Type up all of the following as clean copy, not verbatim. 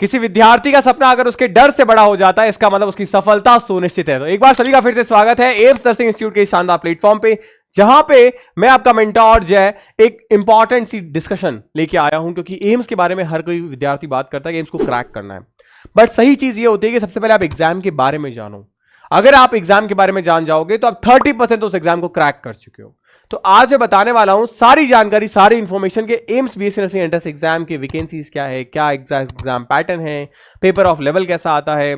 किसी विद्यार्थी का सपना अगर उसके डर से बड़ा हो जाता है, इसका मतलब उसकी सफलता सुनिश्चित है। तो एक बार सभी का फिर से स्वागत है एम्स नर्सिंग इंस्टीट्यूट के शानदार प्लेटफॉर्म पे, जहां पे मैं आपका मेंटोर जय एक इंपॉर्टेंट सी डिस्कशन लेके आया हूं, क्योंकि एम्स के बारे में हर कोई विद्यार्थी बात करता है कि एम्स को क्रैक करना है, बट सही चीज ये होती है कि सबसे पहले आप एग्जाम के बारे में जानो। अगर आप एग्जाम के बारे में जान जाओगे तो आप 30% उस एग्जाम को क्रैक कर चुके हो। तो आज मैं बताने वाला हूं सारी जानकारी, सारी इंफॉर्मेशन के AIIMS BSc nursing entrance exam के वैकेंसीज क्या है, क्या एग्जाम पैटर्न है, पेपर ऑफ लेवल कैसा आता है,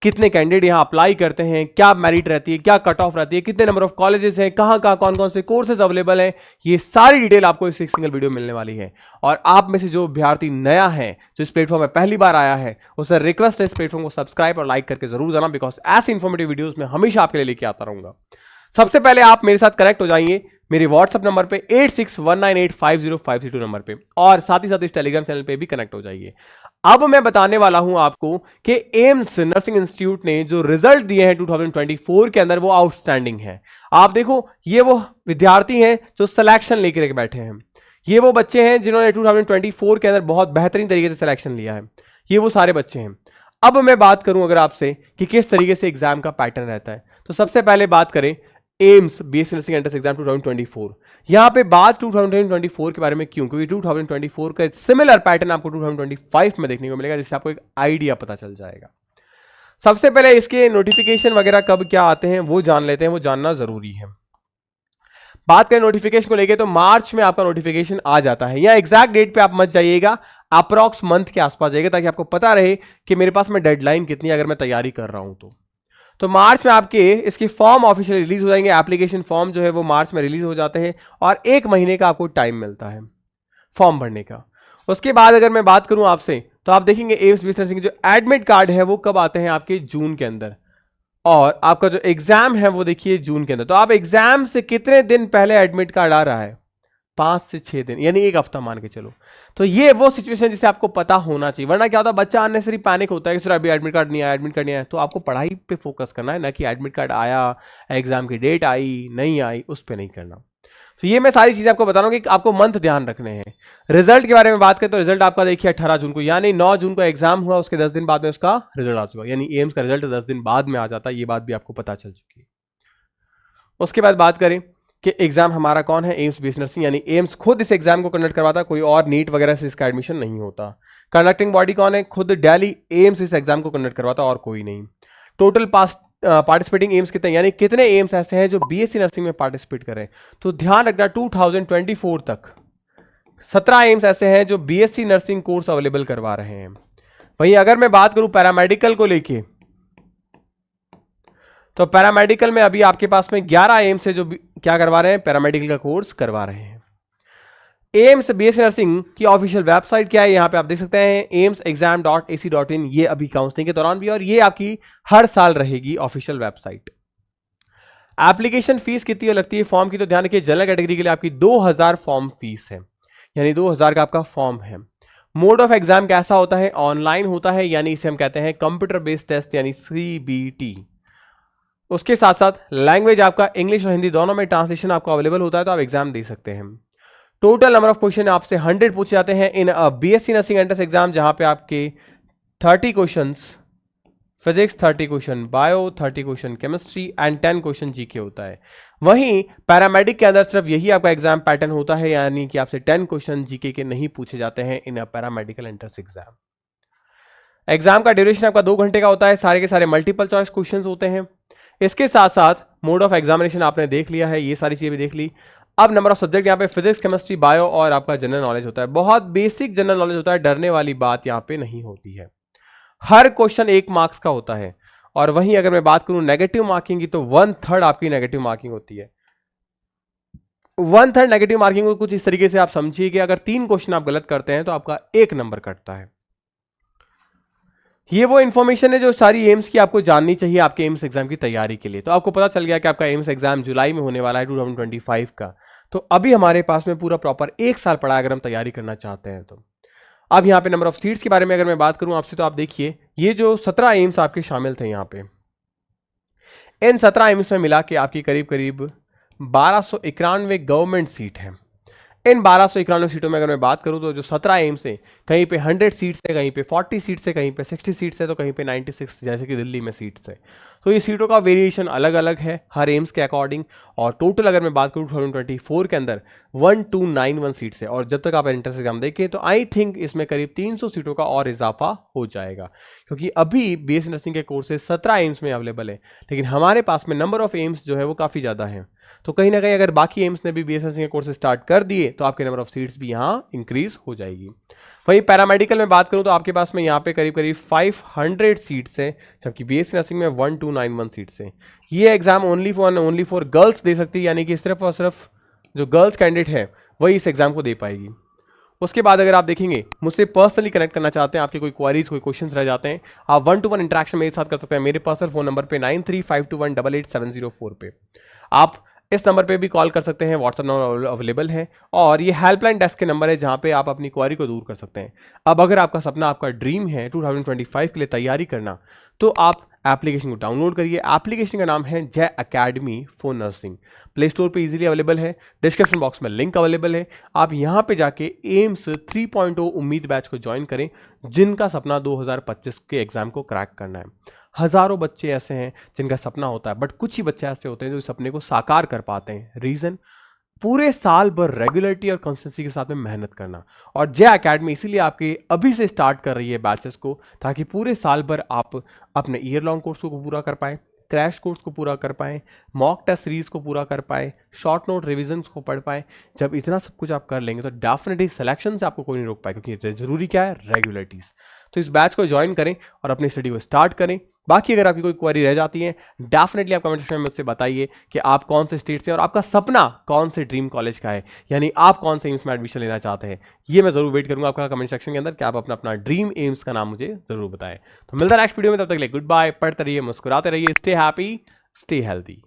कितने कैंडिडेट यहां अप्लाई करते हैं, क्या मेरिट रहती है, क्या कट ऑफ रहती है, कितने नंबर ऑफ कॉलेजेस हैं, कहां कहां कौन कौन से कोर्सेज अवेलेबल हैं, ये सारी डिटेल आपको इस सिंगल वीडियो में मिलने वाली है। और आप में से जो अभ्यर्थी नया है, जो इस प्लेटफॉर्म में पहली बार आया है, उससे रिक्वेस्ट है इस प्लेटफॉर्म को सब्सक्राइब और लाइक करके जरूर जाना, बिकॉज ऐसी इंफॉर्मेटिव वीडियोज में हमेशा आपके लिए लेके आता रहूंगा। सबसे पहले आप मेरे साथ कनेक्ट हो जाइए मेरे व्हाट्सएप नंबर पे 8619850532 नंबर पे, और साथ ही साथ इस टेलीग्राम चैनल पे भी कनेक्ट हो जाइए। अब मैं बताने वाला हूं आपको कि एम्स नर्सिंग इंस्टीट्यूट ने जो रिजल्ट दिए हैं 2024 के अंदर, वो आउटस्टैंडिंग है। आप देखो, ये वो विद्यार्थी हैं जो सिलेक्शन लेकर बैठे हैं, ये वो बच्चे हैं जिन्होंने 2024 के अंदर बहुत बेहतरीन तरीके से सिलेक्शन लिया है, ये वो सारे बच्चे हैं। अब मैं बात करूं अगर आपसे कि किस तरीके से एग्जाम का पैटर्न रहता है, तो सबसे पहले बात करें AIIMS BSc nursing entrance exam 2024। यहां पे बात 2024 के बारे में क्यों, क्योंकि 2024 का सिमिलर पैटर्न आपको 2025 में देखने को मिलेगा, जिससे आपको एक आइडिया पता चल जाएगा। सबसे पहले इसके नोटिफिकेशन वगैरह कब क्या आते हैं वो जान लेते हैं, वो जानना जरूरी है। बात करें नोटिफिकेशन को लेके, तो मार्च में आपका नोटिफिकेशन आ जाता है, या एग्जैक्ट डेट पे आप मत जाइएगा, अप्रॉक्स मंथ के आसपास जाइएगा, ताकि आपको पता रहे कि मेरे पास में डेडलाइन कितनी है अगर मैं तैयारी कर रहा हूं तो मार्च में आपके इसके फॉर्म ऑफिशियल रिलीज हो जाएंगे। एप्लीकेशन फॉर्म जो है वो मार्च में रिलीज हो जाते हैं, और 1 महीने का आपको टाइम मिलता है फॉर्म भरने का। उसके बाद अगर मैं बात करूं आपसे, तो आप देखेंगे एम्स बीएससी नर्सिंग के जो एडमिट कार्ड है वो कब आते हैं आपके जून के अंदर, और आपका जो एग्जाम है वो देखिए जून के अंदर। तो आप एग्जाम से कितने दिन पहले एडमिट कार्ड आ रहा है, 5 से 6 दिन, यानी 1 हफ्ता मान के चलो। तो ये वो सिचुएशन जिसे आपको पता होना चाहिए, वरना क्या होता है बच्चा अननेसेसरी पैनिक होता है कि सर अभी एडमिट कार्ड नहीं आया, एडमिट कार्ड नहीं आया। तो आपको पढ़ाई पे फोकस करना है, ना कि एडमिट कार्ड आया, एग्जाम की डेट आई नहीं आई, उस पर नहीं करना। तो ये मैं सारी चीजें आपको बता रहा हूं कि आपको मंथ ध्यान रखने हैं। रिजल्ट के बारे में बात करें तो रिजल्ट आपका देखिए 18 जून को, यानी 9 जून को एग्जाम हुआ, उसके 10 दिन बाद में उसका रिजल्ट आ चुका, यानी एम्स का रिजल्ट 10 दिन बाद में आ जाता है। ये बात भी आपको पता चल चुकी है। उसके बाद बात करें कि एग्जाम हमारा कौन है, एम्स बीएससी नर्सिंग, यानी एम्स खुद इस एग्जाम को कंडक्ट करवाता है, कोई और नीट वगैरह से इसका एडमिशन नहीं होता। कंडक्टिंग बॉडी कौन है, खुद दिल्ली एम्स इस एग्जाम को कंडक्ट करवाता है और कोई नहीं। टोटल पार्टिसिपेटिंग एम्स कितने, यानी कितने एम्स ऐसे हैं जो बीएससी नर्सिंग में पार्टिसिपेट करें, तो ध्यान रखना 2024 तक 17 एम्स ऐसे हैं जो बीएससी नर्सिंग कोर्स अवेलेबल करवा रहे हैं। वहीं अगर मैं बात करूं पैरामेडिकल को लेके, तो पैरामेडिकल में अभी आपके पास में 11 एम्स है जो क्या करवा रहे हैं, पैरामेडिकल का कोर्स करवा रहे हैं। एम्स बीएससी नर्सिंग की ऑफिशियल वेबसाइट क्या है, यहां पे आप देख सकते हैं amsexam.ac.in, ये अभी काउंसलिंग के दौरान भी, और ये आपकी हर साल रहेगी ऑफिशियल वेबसाइट। एप्लीकेशन फीस कितनी लगती है फॉर्म की, तो ध्यान रखिए जनरल कैटेगरी के लिए आपकी 2000 फॉर्म फीस है, यानी 2000 का आपका फॉर्म है। मोड ऑफ एग्जाम कैसा होता है, ऑनलाइन होता है, यानी इसे हम कहते हैं कंप्यूटर बेस्ड टेस्ट, यानी CBT। उसके साथ साथ लैंग्वेज आपका इंग्लिश और हिंदी दोनों में ट्रांसलेशन आपको अवेलेबल होता है, तो आप एग्जाम दे सकते हैं। टोटल नंबर ऑफ क्वेश्चन आपसे 100 पूछे जाते हैं इन बीएससी नर्सिंग एंट्रेंस एग्जाम, जहां पे आपके 30 questions physics, 30 question bio, 30 question chemistry and 10 question GK होता है। वहीं पैरामेडिक के अंदर सिर्फ यही आपका एग्जाम पैटर्न होता है, यानी कि आपसे 10 क्वेश्चन जीके के नहीं पूछे जाते हैं इन पैरामेडिकल एंट्रेंस एग्जाम। एग्जाम का ड्यूरेशन आपका 2 घंटे का होता है, सारे के सारे मल्टीपल चॉइस क्वेश्चन होते हैं। इसके साथ साथ मोड ऑफ एग्जामिनेशन आपने देख लिया है, ये सारी चीजें भी देख ली। अब नंबर ऑफ सब्जेक्ट यहाँ पे फिजिक्स, केमिस्ट्री, बायो और आपका जनरल नॉलेज होता है। बहुत बेसिक जनरल नॉलेज होता है, डरने वाली बात यहाँ पे नहीं होती है। हर क्वेश्चन 1 मार्क्स का होता है, और वहीं अगर मैं बात करूं नेगेटिव मार्किंग की, तो 1/3 आपकी नेगेटिव मार्किंग होती है। 1/3 नेगेटिव मार्किंग को कुछ इस तरीके से आप समझिए कि अगर 3 क्वेश्चन आप गलत करते हैं तो आपका 1 नंबर कटता है। ये वो इंफॉर्मेशन है जो सारी एम्स की आपको जाननी चाहिए आपके एम्स एग्जाम की तैयारी के लिए। तो आपको पता चल गया कि आपका एम्स एग्जाम जुलाई में होने वाला है 2025 का। तो अभी हमारे पास में पूरा प्रॉपर 1 साल पड़ा अगर हम तैयारी करना चाहते हैं तो। अब यहाँ पे नंबर ऑफ सीट्स के बारे में अगर मैं बात करूं आपसे, तो आप देखिए ये जो 17 एम्स आपके शामिल थे यहाँ पे, इन 17 एम्स में मिला के आपकी करीब करीब 1291 गवर्नमेंट सीट है। इन 1291 सीटों में अगर मैं बात करूं तो जो 17 एम्स हैं, कहीं पे 100 सीट्स है, कहीं पे 40 सीट्स है, कहीं पे 60 सीट्स है, तो कहीं पे 96 जैसे कि दिल्ली में सीट्स है। तो ये सीटों का वेरिएशन अलग अलग है हर एम्स के अकॉर्डिंग। और टोटल अगर मैं बात करूँ 2024 के अंदर 1291 सीट्स है, और जब तक आप एंट्रेंस एग्जाम देखें तो आई थिंक इसमें करीब 300 सीटों का और इजाफा हो जाएगा, क्योंकि अभी बीएससी नर्सिंग के कोर्सेज 17 एम्स में अवेलेबल है, लेकिन हमारे पास में नंबर ऑफ एम्स जो है वो काफ़ी ज़्यादा है। तो कहीं ना कहीं अगर बाकी एम्स ने भी बीएससी नर्सिंग के कोर्सेज स्टार्ट कर दिए तो आपके नंबर ऑफ सीट्स भी यहाँ इंक्रीज हो जाएगी। वहीं पैरामेडिकल में बात करूं तो आपके पास में यहाँ पे करीब करीब 500 सीट्स हैं, जबकि बीएससी नर्सिंग में 1291 सीट्स हैं। ये exam only for girls they सकती है, यानी कि सिर्फ और सिर्फ जो गर्ल्स कैंडिडेट है वही इस एग्जाम को दे पाएगी। उसके बाद अगर आप देखेंगे, मुझसे पर्सनली कनेक्ट करना चाहते हैं, आपके कोई क्वारीज कोई क्वेश्चंस रह जाते हैं, आप 1-to-1 इंटरेक्शन मेरे साथ कर सकते हैं मेरे पर्सनल फोन नंबर पे 9352188704 पे। आप इस नंबर पे भी कॉल कर सकते हैं, व्हाट्सएप नंबर अवेलेबल है, और ये हेल्पलाइन डेस्क के नंबर है जहां पे आप अपनी क्वारी को दूर कर सकते हैं। अब अगर आपका सपना, आपका ड्रीम है 2025 के लिए तैयारी करना, तो आप एप्लीकेशन को डाउनलोड करिए। एप्लीकेशन का नाम है जय academy for nursing. Play store पे इजीली अवेलेबल है, डिस्क्रिप्शन बॉक्स में लिंक अवेलेबल है। आप यहाँ पे जाके एम्स 3.0 उम्मीद बैच को ज्वाइन करें, जिनका सपना 2025 के एग्जाम को क्रैक करना है। हजारों बच्चे ऐसे हैं जिनका सपना होता है, बट कुछ ही बच्चे ऐसे होते हैं जो इस सपने को साकार कर पाते हैं। रीजन, पूरे साल भर रेगुलरिटी और कंसिस्टेंसी के साथ में मेहनत करना। और जय अकेडमी इसीलिए आपके अभी से स्टार्ट कर रही है बैचेस को, ताकि पूरे साल भर आप अपने ईयर लॉन्ग कोर्स को पूरा कर पाएं, क्रैश कोर्स को पूरा कर पाएं, मॉक टेस्ट सीरीज को पूरा कर पाएं, शॉर्ट नोट रिविजन को पढ़ पाएं। जब इतना सब कुछ आप कर लेंगे तो डेफिनेटली सिलेक्शन से आपको कोई नहीं रोक पाए, क्योंकि जरूरी क्या है, रेगुलरिटीज। तो इस बैच को ज्वाइन करें और अपनी स्टडी को स्टार्ट करें। बाकी अगर आपकी कोई क्वेरी रह जाती है, डेफिनेटली आप कमेंट सेक्शन में मुझसे बताइए कि आप कौन से स्टेट से और आपका सपना कौन से ड्रीम कॉलेज का है, यानी आप कौन से एम्स में एडमिशन लेना चाहते हैं। ये मैं जरूर वेट करूंगा आपका कमेंट सेक्शन के अंदर कि आप अपना अपना ड्रीम एम्स का नाम मुझे जरूर बताएं। तो मिलता है नेक्स्ट वीडियो में, तब तक के लिए गुड बाय, पढ़ते रहिए, मुस्कुराते रहिए, स्टे हैप्पी, स्टे हेल्दी।